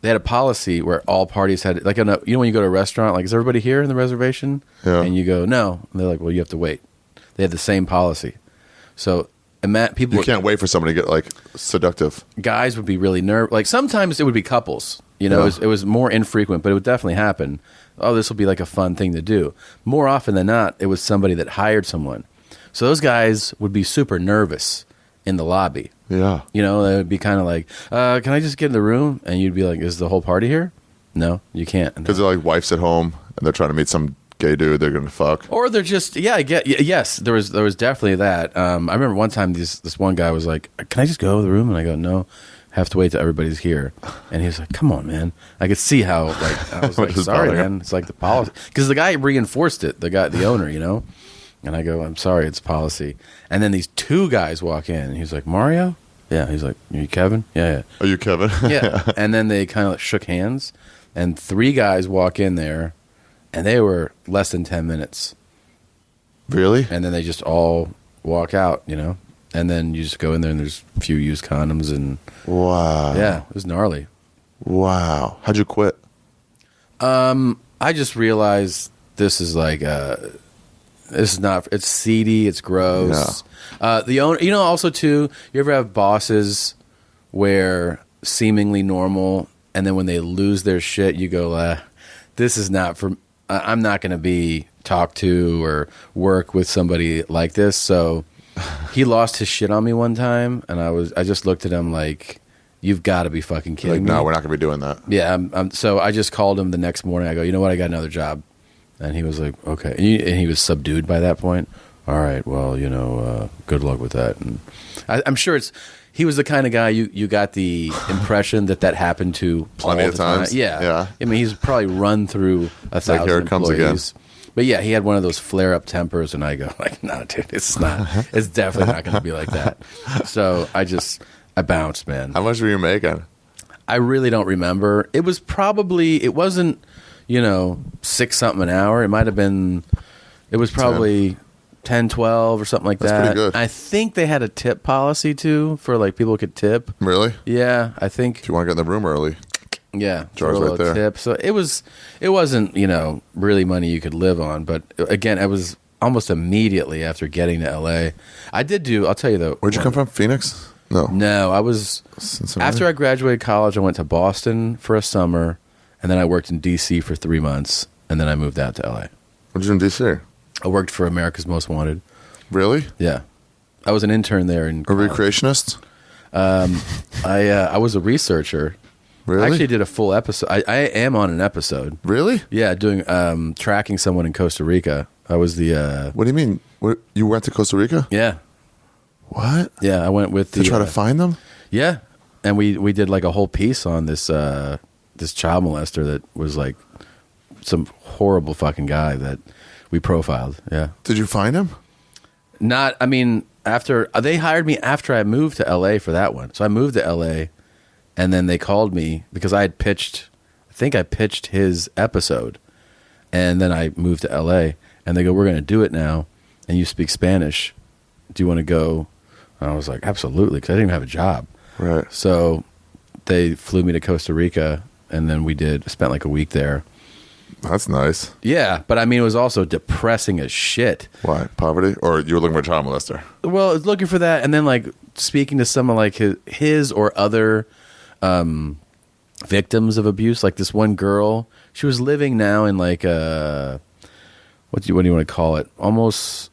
They had a policy where all parties had, like, you know, when you go to a restaurant, like, is everybody here in the reservation? Yeah. And you go, no. And they're like, well, you have to wait. They had the same policy. So people You can't wait for somebody to get like seductive. Guys would be really nervous. Like, sometimes it would be couples. You know, Yeah. it was more infrequent, but it would definitely happen. Oh, this will be like a fun thing to do. More often than not, it was somebody that hired someone. So those guys would be super nervous in the lobby. Yeah. You know, they would be kind of like, can I just get in the room? And you'd be like, is the whole party here? No, you can't. Because they're like wives at home and they're trying to meet some gay dude they're going to fuck. Or they're just, yes, there was definitely that. I remember one time this one guy was like, can I just go to the room? And I go, no. Have to wait till everybody's here. And he was like, come on, man. I could see how, like, I was like, sorry, man. It's like the policy. Because the guy reinforced it, the owner, you know? And I go, I'm sorry, it's policy. And then these two guys walk in. And he's like, Mario? Yeah. He's like, are you Kevin? Yeah. Are you Kevin? Yeah. And then they kind of shook hands. And 3 guys walk in there. And they were less than 10 minutes. Really? And then they just all walk out, you know? And then you just go in there and there's a few used condoms and wow. Yeah, it was gnarly. Wow. How'd you quit? I just realized this is like this is not, it's seedy, it's gross. Yeah. The owner, you know, also too, you ever have bosses where seemingly normal and then when they lose their shit you go, this is not for I'm not going to be talked to or work with somebody like this. So he lost his shit on me one time, and I just looked at him like, you've got to be fucking kidding me. No, we're not going to be doing that. Yeah, so I just called him the next morning. I go, you know what? I got another job. And he was like, okay. And he was subdued by that point. All right, well, you know, good luck with that. And I'm sure he was the kind of guy you got the impression that happened to plenty of times. Yeah. I mean, he's probably run through 1,000 like, here it comes employees. again. But yeah, he had one of those flare-up tempers, and I go like, no, dude, it's not. It's definitely not going to be like that. So I bounced, man. How much were you making? I really don't remember. It wasn't, you know, 6-something an hour. It might have been, it was probably 10, 12 or something like that. That's pretty good. I think they had a tip policy too for like people could tip. Really? Yeah, I think. If you want to get in the room early. Yeah, jars right there. Tip. So it wasn't, you know, really money you could live on. But again, it was almost immediately after getting to LA. I'll tell you though. Where'd you come from? Phoenix? No, I was Cincinnati? After I graduated college, I went to Boston for a summer, and then I worked in DC for 3 months, and then I moved out to LA. What'd you do in DC? I worked for America's Most Wanted. Really? Yeah, I was an intern there. A recreationist? I was a researcher. Really? I actually did a full episode. I am on an episode. Really? Yeah, doing tracking someone in Costa Rica. I was the. What do you mean? You went to Costa Rica? Yeah. What? Yeah, I went with to try to find them. Yeah, and we did like a whole piece on this this child molester that was like some horrible fucking guy that we profiled. Yeah. Did you find him? Not. I mean, after they hired me after I moved to LA for that one. So I moved to LA, and then they called me because I had pitched. I think I pitched his episode, and then I moved to LA, and they go, "We're going to do it now, and you speak Spanish. Do you want to go?" And I was like, "Absolutely," because I didn't even have a job. Right. So they flew me to Costa Rica, and then spent like a week there. That's nice. Yeah, but I mean, it was also depressing as shit. Why? Poverty? Or you were looking for a child molester? Well, I was looking for that, and then like speaking to someone like his or other victims of abuse. Like this one girl, she was living now in like a what do you want to call it? Almost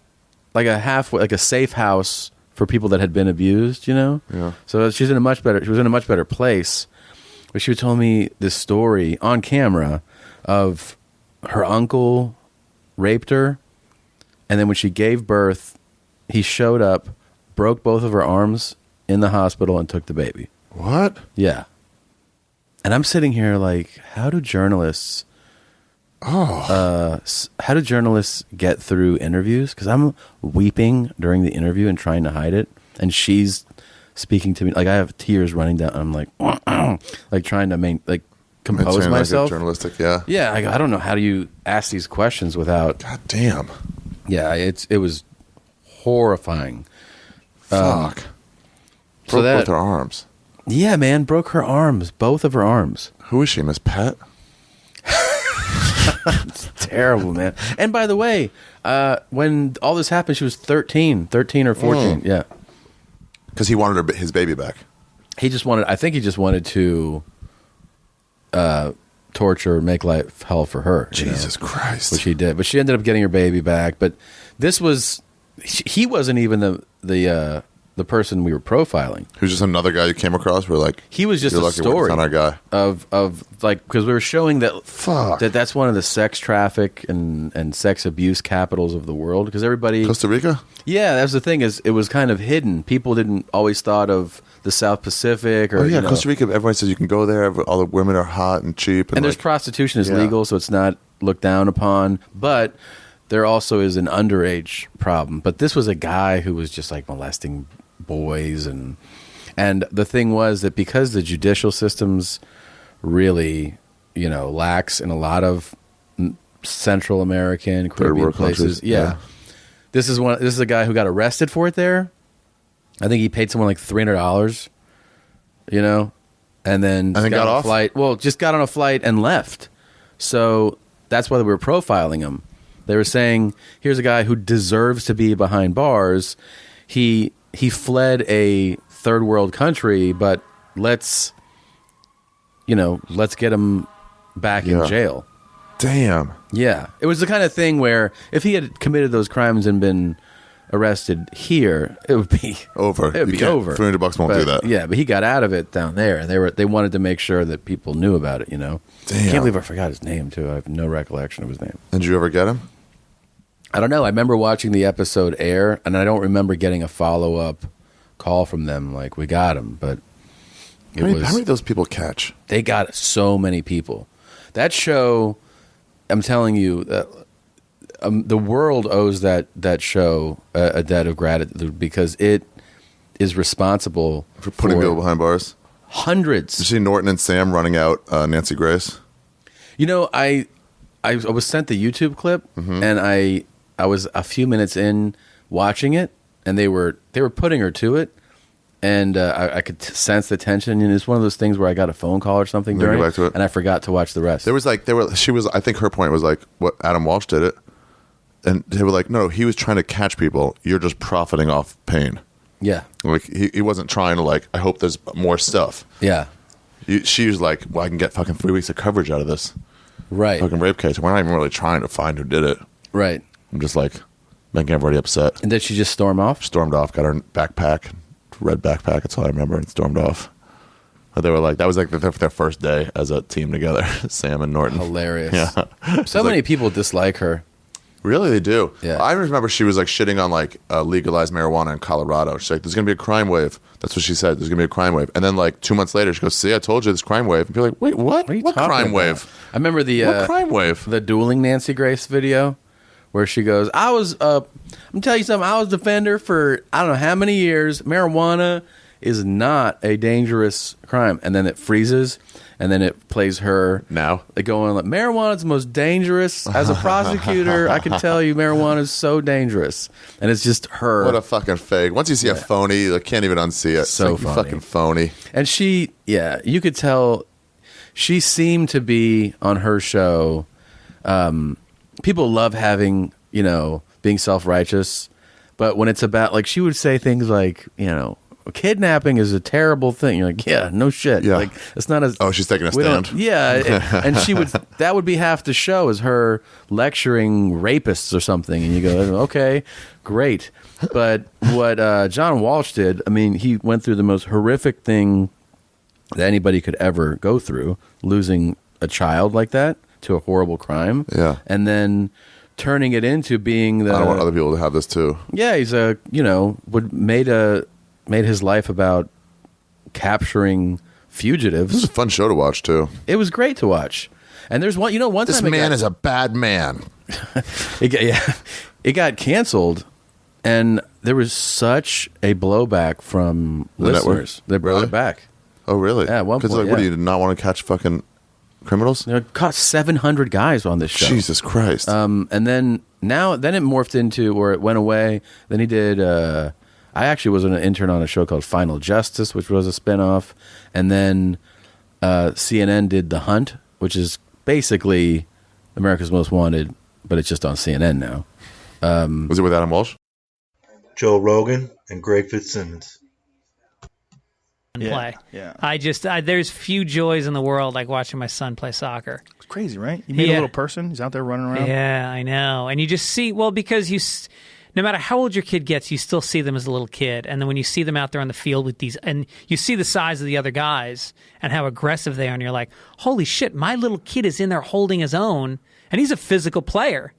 like a safe house for people that had been abused. You know? Yeah. So she was in a much better place. But she told me this story on camera of her uncle raped her, and then when she gave birth, he showed up, broke both of her arms in the hospital, and took the baby. What? Yeah. And I'm sitting here like, how do journalists get through interviews? Because I'm weeping during the interview and trying to hide it, and she's speaking to me like I have tears running down. I'm like, like trying to compose myself. Like journalistic, yeah. Yeah, I don't know how do you ask these questions without. God damn. Yeah, it was horrifying. Fuck. Broke both her arms. Yeah, man, broke her arms, both of her arms. Who is she, Miss Pet? It's terrible, man. And by the way, when all this happened, she was 13 or 14. Yeah, because he wanted his baby back. I think he just wanted to torture, make life hell for her. Jesus Christ. Which he did. But she ended up getting her baby back. But he wasn't even the person we were profiling. He was just another guy you came across? He was just a story on our guy. of like, because we were showing that's one of the sex traffic and sex abuse capitals of the world. Because everybody... Costa Rica? Yeah, that's the thing, is it was kind of hidden. People didn't always thought of the South Pacific. Or, Costa Rica, everyone says you can go there. All the women are hot and cheap. And there's prostitution is legal, so it's not looked down upon. But there also is an underage problem. But this was a guy who was just like molesting boys. And the thing was that because the judicial system's really, lax in a lot of Central American, Caribbean places. Yeah. This is a guy who got arrested for it there. I think he paid someone like $300, and then got on a flight. Well, just got on a flight and left. So that's why we were profiling him. They were saying, here's a guy who deserves to be behind bars. He fled a third world country, but let's get him back in jail. Damn. Yeah. It was the kind of thing where if he had committed those crimes and been arrested here, it would be over. It would be over. $300 won't do that. Yeah, but he got out of it down there, and they wanted to make sure that people knew about it. Damn. I can't believe I forgot his name too. I have no recollection of his name. And did you ever get him? I don't know. I remember watching the episode air, and I don't remember getting a follow-up call from them like, we got him. But how many of those people catch? They got so many people. That show, I'm telling you, the world owes that show a debt of gratitude because it is responsible for putting people behind bars. Hundreds. Did you see Norton and Sam running out Nancy Grace? I was sent the YouTube clip, and I was a few minutes in watching it, and they were putting her to it, and I could sense the tension. And it's one of those things where I got a phone call or something during it, and I forgot to watch the rest. I think her point was like, what, Adam Walsh did it, and they were like, no, he was trying to catch people. You're just profiting off pain. Yeah, like he wasn't trying to I hope there's more stuff. Yeah, she was like, well, I can get fucking 3 weeks of coverage out of this. Right. Fucking rape case. We're not even really trying to find who did it. Right. I'm just making everybody upset. And did she just storm off? Stormed off. Got her backpack, red backpack. That's all I remember. And stormed off. But they were like, that was like their first day as a team together. Sam and Norton. Hilarious. Yeah. So many people dislike her. Really, they do. Yeah. I remember she was like shitting on like legalized marijuana in Colorado. She's like, "There's gonna be a crime wave." That's what she said. There's gonna be a crime wave. And then like 2 months later, she goes, "See, I told you this crime wave." And people are like, "Wait, what? What crime wave?" I remember what crime wave? The dueling Nancy Grace video where she goes, "I was I'm telling you something. I was a defender for I don't know how many years. Marijuana is not a dangerous crime." And then it freezes, and then it plays her now going like, "Marijuana is the most dangerous." As a prosecutor, I can tell you, marijuana is so dangerous, and it's just her. What a fucking fake! Once you see a phony, you can't even unsee it. So it's like, funny. You fucking phony. And she, you could tell she seemed to be on her show. People love having, being self-righteous, but when it's about, like, she would say things like, kidnapping is a terrible thing. You're like, yeah, no shit. Yeah. Like, it's not as. Oh, she's taking a stand. Yeah, and that would be half the show is her lecturing rapists or something, and you go, okay, great. But what John Walsh did, I mean, he went through the most horrific thing that anybody could ever go through, losing a child like that to a horrible crime. Yeah. And then turning it into being the. I don't want other people to have this too. Yeah, he's made his life about capturing fugitives. This is a fun show to watch too. It was great to watch. And there's one time this man is a bad man. It got canceled, and there was such a blowback from The listeners. network? They brought it back. Oh, really? Yeah, at one point. Like, what do you not want to catch fucking criminals? It caught 700 guys on this show. Jesus Christ. And then it morphed into where it went away. Then he did. I actually was an intern on a show called Final Justice, which was a spinoff, and then CNN did The Hunt, which is basically America's Most Wanted, but it's just on CNN now. Was it with Adam Walsh? Joe Rogan and Greg Fitzsimmons. Play. Yeah. There's few joys in the world like watching my son play soccer. It's crazy, right? You meet a little person, he's out there running around. Yeah, I know. And you just see, because no matter how old your kid gets, you still see them as a little kid. And then when you see them out there on the field with these, and you see the size of the other guys and how aggressive they are, and you're like, holy shit, my little kid is in there holding his own, and he's a physical player.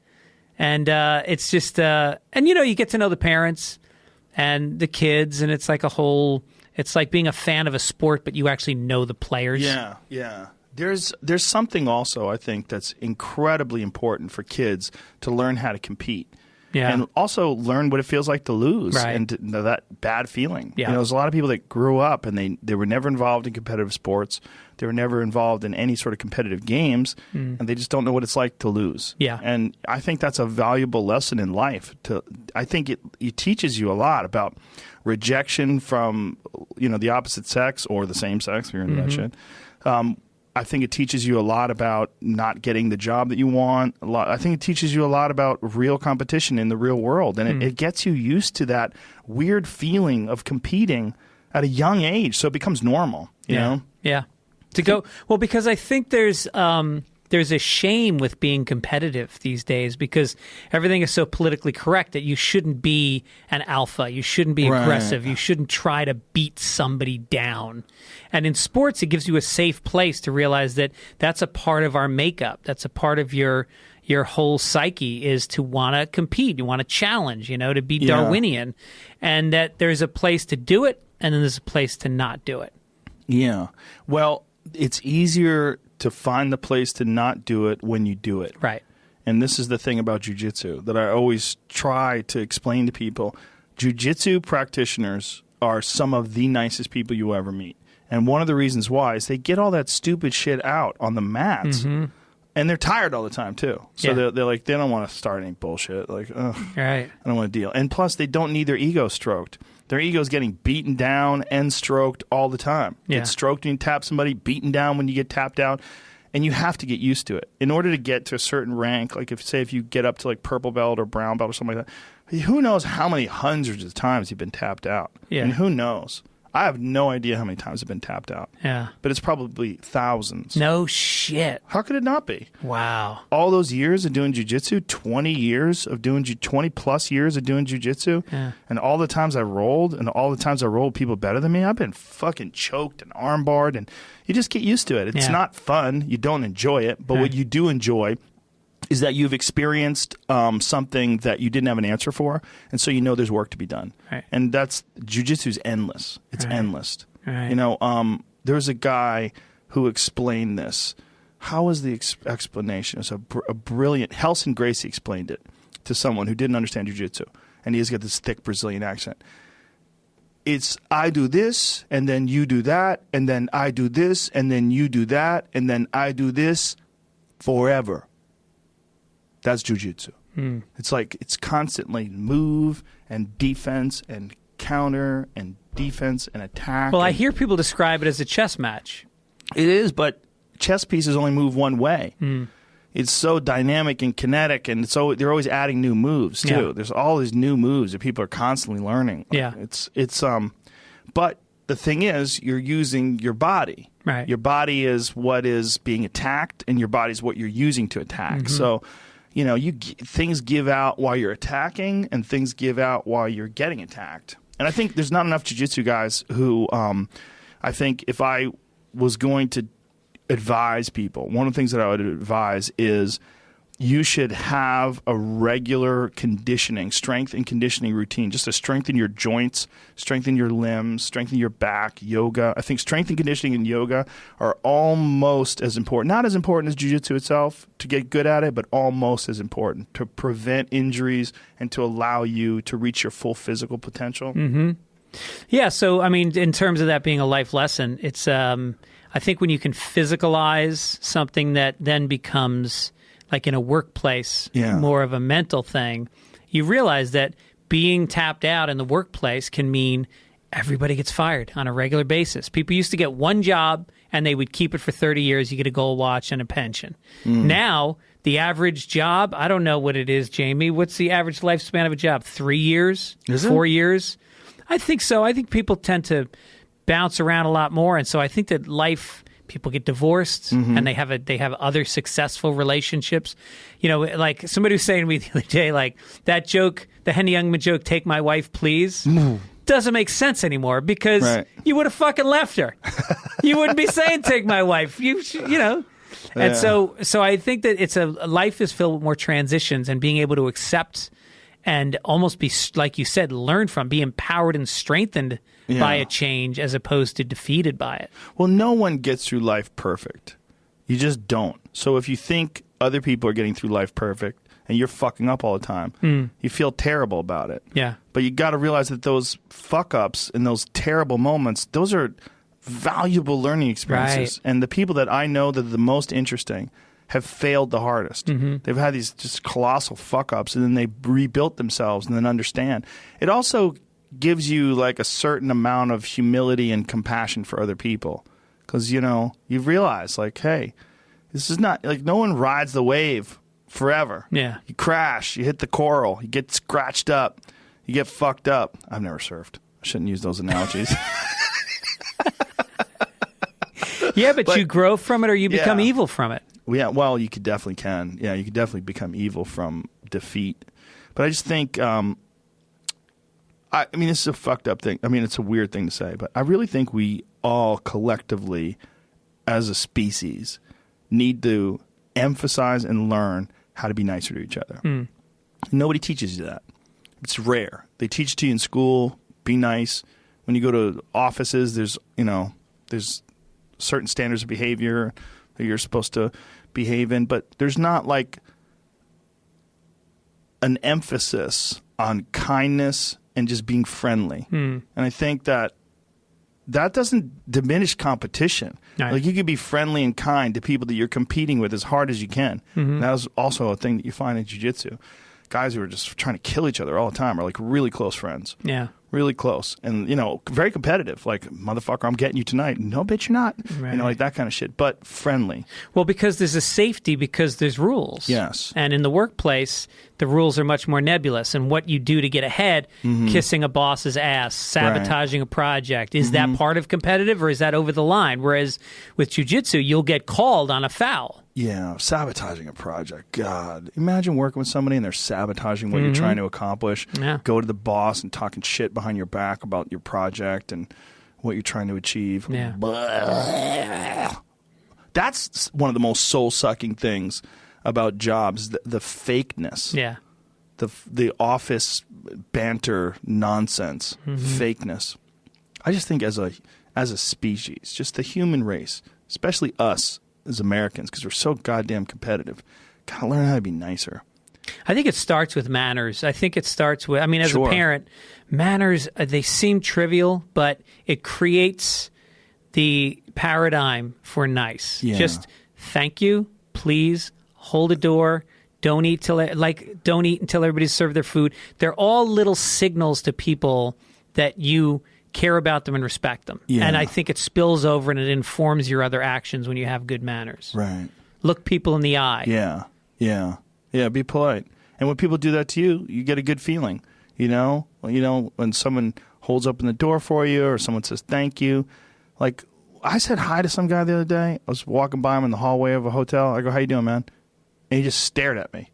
And it's just, and you get to know the parents and the kids, and it's like it's like being a fan of a sport, but you actually know the players. Yeah. There's something also, I think, that's incredibly important for kids to learn how to compete. Yeah. And also learn what it feels like to lose, right. and to know that bad feeling. Yeah. There's a lot of people that grew up and they were never involved in competitive sports. They were never involved in any sort of competitive games, and they just don't know what it's like to lose. Yeah. And I think that's a valuable lesson in life. I think it teaches you a lot about rejection from the opposite sex or the same sex, if you're into that shit. I think it teaches you a lot about not getting the job that you want. I think it teaches you a lot about real competition in the real world. And it gets you used to that weird feeling of competing at a young age. So it becomes normal, you know? Yeah. Because I think there's a shame with being competitive these days because everything is so politically correct that you shouldn't be an alpha. You shouldn't be aggressive. You shouldn't try to beat somebody down. And in sports, it gives you a safe place to realize that that's a part of our makeup. That's a part of your whole psyche is to want to compete. You want to challenge, to be Darwinian. And that there's a place to do it, and then there's a place to not do it. Yeah. Well, it's easier to find the place to not do it when you do it. Right. And this is the thing about jiu-jitsu that I always try to explain to people. Jiu-jitsu practitioners are some of the nicest people you ever meet. And one of the reasons why is they get all that stupid shit out on the mats. Mm-hmm. And they're tired all the time, too. So they're like, they don't want to start any bullshit. Like, ugh, right. I don't want to deal. And plus, they don't need their ego stroked. Their ego's getting beaten down and stroked all the time. Yeah. Get stroked when you tap somebody, beaten down when you get tapped out. And you have to get used to it. In order to get to a certain rank, like if you get up to like purple belt or brown belt or something like that, who knows how many hundreds of times you've been tapped out. Yeah. And who knows? I have no idea how many times I've been tapped out. Yeah. But it's probably thousands. No shit. How could it not be? Wow. All those years of doing jiu-jitsu, 20 plus years of doing jiu-jitsu, and all the times I rolled, people better than me, I've been fucking choked and armbarred, and you just get used to it. It's not fun. You don't enjoy it, but what you do enjoy is that you've experienced something that you didn't have an answer for, and so you know there's work to be done. Right. And that's jiu-jitsu's endless. It's endless. Right. You know, there's a guy who explained this. How was the explanation? It was a brilliant. Helson Gracie explained it to someone who didn't understand jiu-jitsu, and he's got this thick Brazilian accent. It's I do this, and then you do that, and then I do this, and then you do that, and then I do this forever. That's jiu-jitsu. It's like it's constantly move and defense and counter and defense and attack. Well, I hear people describe it as a chess match. It is, but chess pieces only move one way. It's so dynamic and kinetic, and so they're always adding new moves too. Yeah. There's all these new moves that people are constantly learning. Yeah. It's but the thing is, you're using your body. Right. Your body is what is being attacked, and your body is what you're using to attack. So, you know, things give out while you're attacking, and things give out while you're getting attacked. And I think there's not enough jiu-jitsu guys who, I think if I was going to advise people, one of the things that I would advise is you should have a regular strength and conditioning routine, just to strengthen your joints, strengthen your limbs, strengthen your back, yoga. I think strength and conditioning and yoga are almost as important, not as important as jiu-jitsu itself to get good at it, but almost as important to prevent injuries and to allow you to reach your full physical potential. Yeah, so, I mean, in terms of that being a life lesson, it's, I think when you can physicalize something that then becomes, like in a workplace, more of a mental thing, you realize that being tapped out in the workplace can mean everybody gets fired on a regular basis. People used to get one job, and they would keep it for 30 years. You get a gold watch and a pension. Now, the average job, I don't know what it is, Jamie. What's the average lifespan of a job? 3 years? Is it? 4 years? I think so. I think people tend to bounce around a lot more, and so I think that people get divorced and they have other successful relationships. You know, like somebody was saying to me the other day, like that joke, the Henny Youngman joke, "Take my wife, please," doesn't make sense anymore because you would have fucking left her. You wouldn't be saying "take my wife." You know. And so I think that it's life is filled with more transitions, and being able to accept and almost be, like you said, learn from, be empowered and strengthened by a change as opposed to defeated by it. Well, no one gets through life perfect. You just don't. So if you think other people are getting through life perfect and you're fucking up all the time, you feel terrible about it. Yeah. But you got to realize that those fuck-ups and those terrible moments, those are valuable learning experiences. Right. And the people that I know that are the most interesting have failed the hardest. They've had these just colossal fuck-ups, and then they rebuilt themselves and then understand. It also gives you like a certain amount of humility and compassion for other people, because you know you realize like, hey, this is not like no one rides the wave forever. Yeah, you crash, you hit the coral, you get scratched up, you get fucked up. I've never surfed. I shouldn't use those analogies. Yeah, but you grow from it, or you become evil from it. Yeah, well, you definitely can. Yeah, you could definitely become evil from defeat. But I just think, I mean, this is a fucked up thing. I mean, it's a weird thing to say, but I really think we all collectively, as a species, need to emphasize and learn how to be nicer to each other. Nobody teaches you that. It's rare. They teach it to you in school, be nice. When you go to offices, there's certain standards of behavior that you're supposed to behave in, but there's not like an emphasis on kindness and just being friendly. And I think that doesn't diminish competition. Right. Like you could be friendly and kind to people that you're competing with as hard as you can. That was also a thing that you find in jiu-jitsu. Guys who are just trying to kill each other all the time are like really close friends. Yeah. Really close. And, you know, very competitive. Like, motherfucker, I'm getting you tonight. No, bitch, you're not. Right. You know, like that kind of shit. But friendly. Well, because there's a safety, because there's rules. Yes. And in the workplace, the rules are much more nebulous. And what you do to get ahead, kissing a boss's ass, sabotaging a project, is that part of competitive, or is that over the line? Whereas with jiu-jitsu, you'll get called on a foul. Yeah, sabotaging a project. God. Imagine working with somebody and they're sabotaging what you're trying to accomplish. Yeah. Go to the boss and talking shit behind your back about your project and what you're trying to achieve. Yeah. That's one of the most soul-sucking things about jobs, the fakeness. Yeah. The office banter nonsense, fakeness. I just think as a species, just the human race, especially us as Americans, because we're so goddamn competitive, gotta learn how to be nicer. I think it starts with manners. I think it starts with, as a parent, manners, they seem trivial, but it creates the paradigm for nice. Yeah. Just thank you, please, hold a door, don't eat until everybody's served their food. They're all little signals to people that you care about them and respect them. Yeah. And I think it spills over and it informs your other actions when you have good manners. Right. Look people in the eye. Yeah, be polite. And when people do that to you, you get a good feeling. When someone holds open the door for you or someone says thank you. Like, I said hi to some guy the other day. I was walking by him in the hallway of a hotel. I go, how you doing, man? And he just stared at me.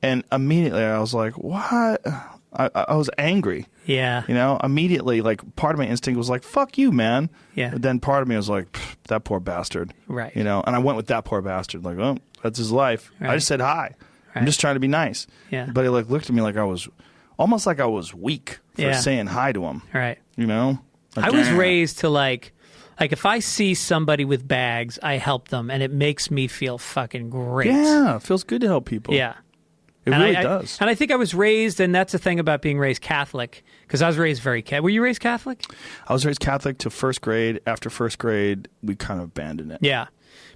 And immediately I was like, what? I was angry. Yeah. Immediately, like, part of my instinct was like, fuck you, man. Yeah. But then part of me was like, that poor bastard. Right. And I went with that poor bastard. Like, oh, that's his life. Right. I just said hi. Right. I'm just trying to be nice. Yeah. But he looked at me like I was almost like I was weak for saying hi to him. Right. Like, I was raised to like if I see somebody with bags, I help them, and it makes me feel fucking great. Yeah, it feels good to help people. Yeah. It really does. And I think I was raised, and that's the thing about being raised Catholic, because I was raised very Catholic. Were you raised Catholic? I was raised Catholic to first grade. After first grade, we kind of abandoned it. Yeah.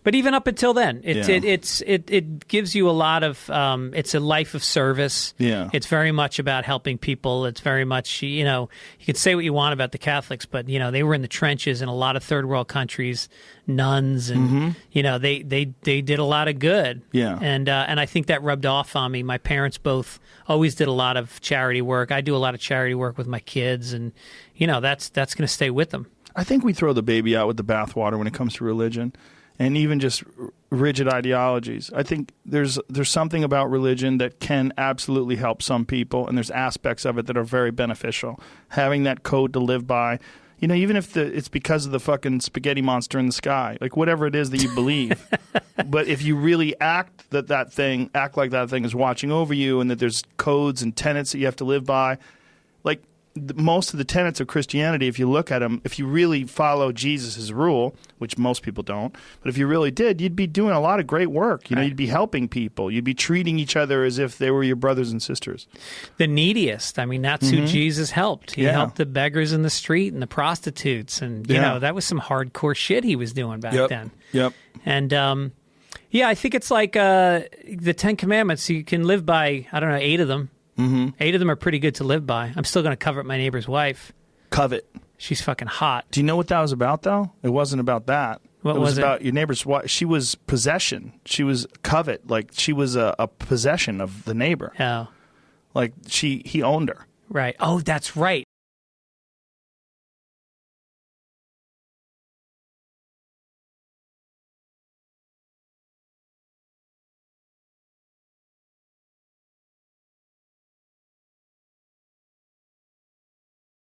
But even up until then, it gives you a lot of it's a life of service. Yeah. It's very much about helping people. It's very much, you can say what you want about the Catholics, but, they were in the trenches in a lot of third world countries, nuns, and, they did a lot of good. Yeah. And I think that rubbed off on me. My parents both always did a lot of charity work. I do a lot of charity work with my kids, and, that's going to stay with them. I think we throw the baby out with the bathwater when it comes to religion. And even just rigid ideologies. I think there's something about religion that can absolutely help some people, and there's aspects of it that are very beneficial. Having that code to live by, even if it's because of the fucking spaghetti monster in the sky, like whatever it is that you believe. But if you really act like that thing is watching over you, and that there's codes and tenets that you have to live by, like most of the tenets of Christianity, if you look at them, if you really follow Jesus' rule, which most people don't, but if you really did, you'd be doing a lot of great work. You'd be helping people. You'd be treating each other as if they were your brothers and sisters. The neediest. That's who Jesus helped. He helped the beggars in the street and the prostitutes. And, you know, that was some hardcore shit he was doing back then. Yep. And, I think it's like the 10 Commandments. You can live by, 8 of them. 8 of them are pretty good to live by. I'm still going to covet my neighbor's wife. Covet. She's fucking hot. Do you know what that was about, though? It wasn't about that. What was it? About your neighbor's wife. She was possession. She was covet. Like, she was a possession of the neighbor. Oh. Like, he owned her. Right. Oh, that's right.